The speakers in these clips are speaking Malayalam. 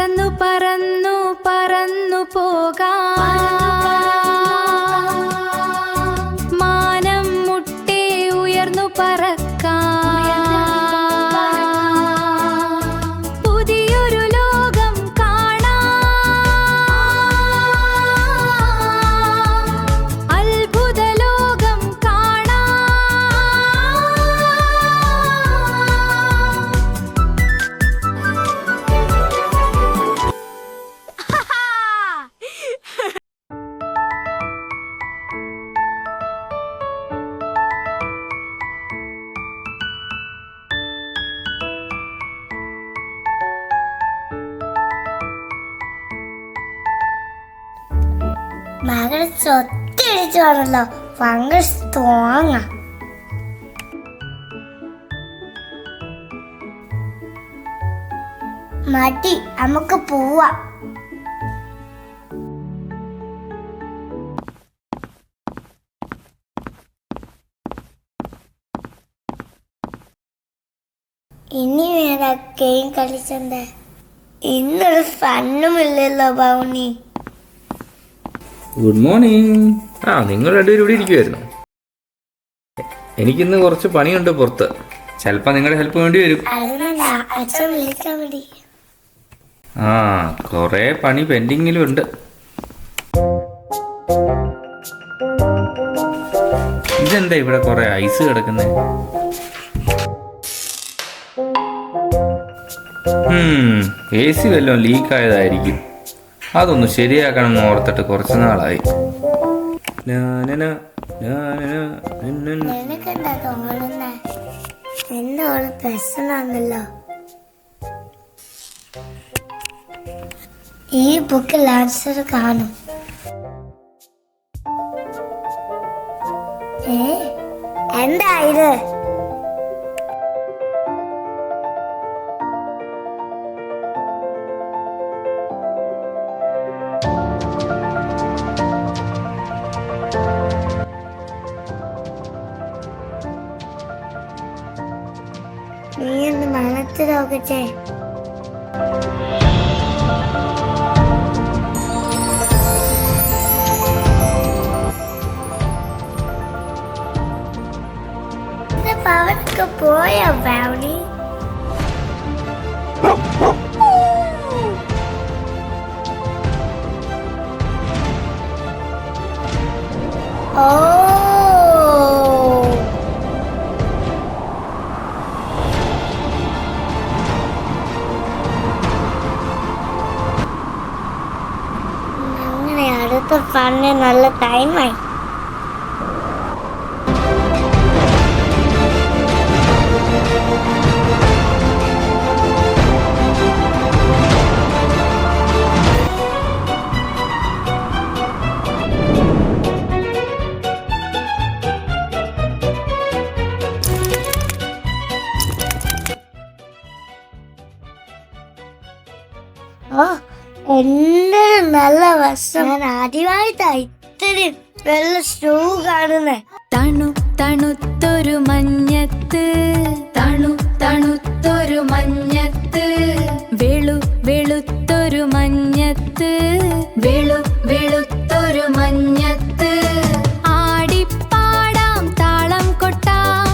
പറന്നു പറന്നു പറന്നു പോകാം, മാനം മുട്ടേ ഉയർന്നു പറക്കാം, പുതിയൊരു ലോകം കാണാം, അത്ഭുത ലോകം കാണാം. മകൾ സ്വത്തിടിച്ചാണല്ലോ ഭയങ്കര സ്ട്രോങ്ങാ. മതി, നമുക്ക് പോവാം. ഇനി വേറെ ഗെയിം കളിച്ചണ്ടേ? ഇന്നൊരു ഫണ്ണുമില്ലല്ലോ ബൗണി. Good morning. നിങ്ങൾ രണ്ടുപേരും ഇവിടെ ഇരിക്കുമായിരുന്നു. എനിക്കിന്ന് കുറച്ച് പണിയുണ്ട് പുറത്ത്. ചിലപ്പോൾ നിങ്ങളുടെ ഹെൽപ്പ് വേണ്ടി വരും. അച്ഛൻ വിളിക്കാൻ വേണ്ടി. കുറേ പണി പെൻഡിങ്ങിലുണ്ട്. ഇതെന്താ ഇവിടെ കുറേ ഐസ് കിടക്കുന്നേ? AC വല്ലതും ലീക്കായതായിരിക്കും. അതൊന്ന് ശരിയാക്കണം എന്ന് ഓർത്തിട്ട് കുറച്ച് നാളായി. നിനക്കെന്താ തോന്നുന്നേ? എന്റെ ഒരു പ്രശ്നമാണല്ലോ. ഈ ബുക്കിൽ ആൻസർ കാണും. എന്താ ഇത്? നീ ഒന്ന് മനസ്സിൽ നോക്കട്ടെ. പവനൊക്കെ പോയോ ബൗണി? അങ്ങനെ അടുത്ത ഫണ്ണ് നല്ല ടൈമായി. എന്തൊരു നല്ല വശം. ഞാൻ ആദ്യമായിട്ടാ ഇത്തിരി വെള്ള ഷൂ കാണുന്നേ. തണു തണുത്തൊരു മഞ്ഞത്ത്, തണു തണുത്തൊരു മഞ്ഞത്ത്, വെളു വെളുത്തൊരു മഞ്ഞത്ത്, വെളു വെളുത്തൊരു മഞ്ഞത്ത്, ആടിപ്പാടാം താളം കൊട്ടാം,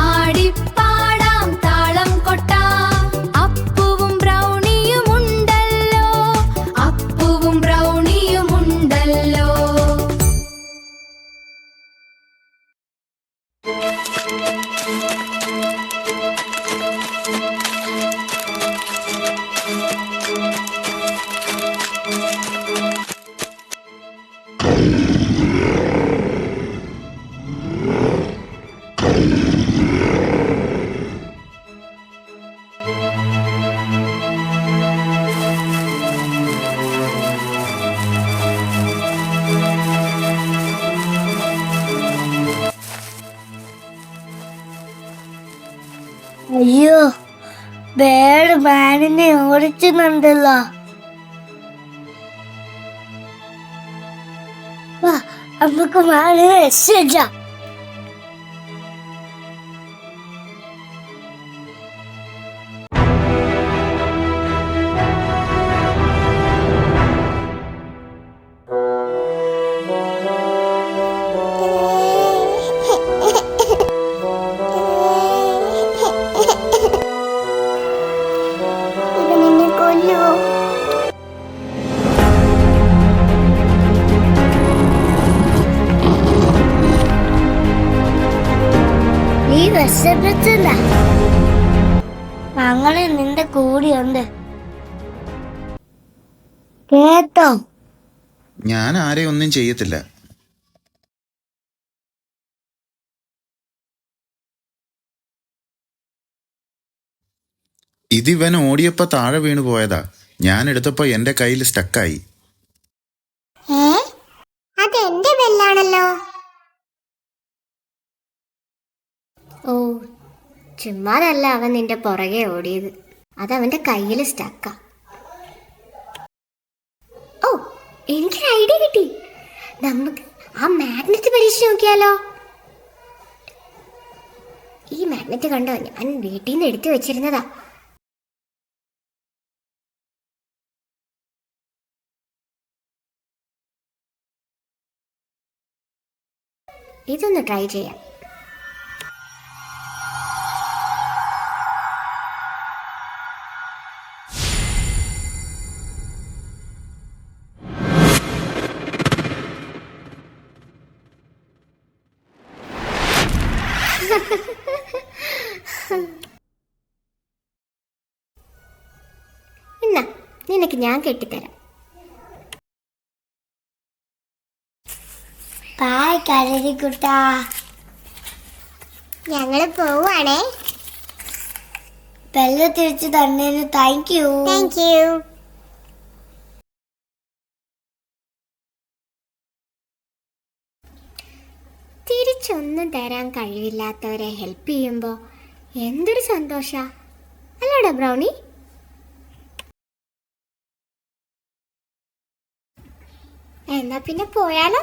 ആടിപ്പാടാം താളം കൊട്ടാം, അപ്പുവും ബ്രൗണിയും ഉണ്ടല്ലോ, അപ്പുവും ബ്രൗണിയും ഉണ്ടല്ലോ. അയ്യോ, ബേഡ് മാനിനെ ഓടിച്ചുന്നുണ്ടല്ലോ. വാ, നമുക്ക് മാനിനെ രക്ഷിക്കാം. രക്ഷപ്പെടുത്തുന്ന ഞങ്ങള് നിന്റെ കൂടിയുണ്ട് കേട്ടോ. ഞാൻ ആരെയും ഒന്നും ചെയ്യത്തില്ല. ഇതിവൻ ഓടിയപ്പോ താഴെ വീണു പോയതാ. ഞാൻ എടുത്തപ്പോ എന്റെ കയ്യിൽ സ്റ്റക്കായി. അതെന്റെ ബെല്ലാണല്ലോ. ഓ, ചുമ്മാതല്ല അവൻ നിന്റെ പുറകെ ഓടിയത്, അതവന്റെ കയ്യിൽ സ്റ്റക്കാ. ഓ, എനിക്കൊരു ഐഡിയ കിട്ടി. നമുക്ക് ആ മാഗ്നറ്റ് പരീക്ഷിച്ച് നോക്കിയാലോ? ഈ മാഗ്നറ്റ് കണ്ടോ, ഞാൻ വീട്ടിൽ നിന്ന് എടുത്തു വെച്ചിരുന്നതാ. ഇതൊന്ന് ട്രൈ ചെയ്യാം. എന്നാ നിനക്ക് ഞാൻ കെട്ടിത്തരാം. ബായ് കരടിക്കുട്ടാ, ഞങ്ങള് പോവാണേ. ബെല്ല് തിരിച്ചു തന്നതിന് താങ്ക് യു. Thank you. തിരിച്ചൊന്നും തരാൻ കഴിവില്ലാത്തവരെ ഹെൽപ്പ് ചെയ്യുമ്പോ എന്തൊരു സന്തോഷ അല്ലടാ ബ്രൗണി? എന്നാ പിന്നെ പോയാലോ?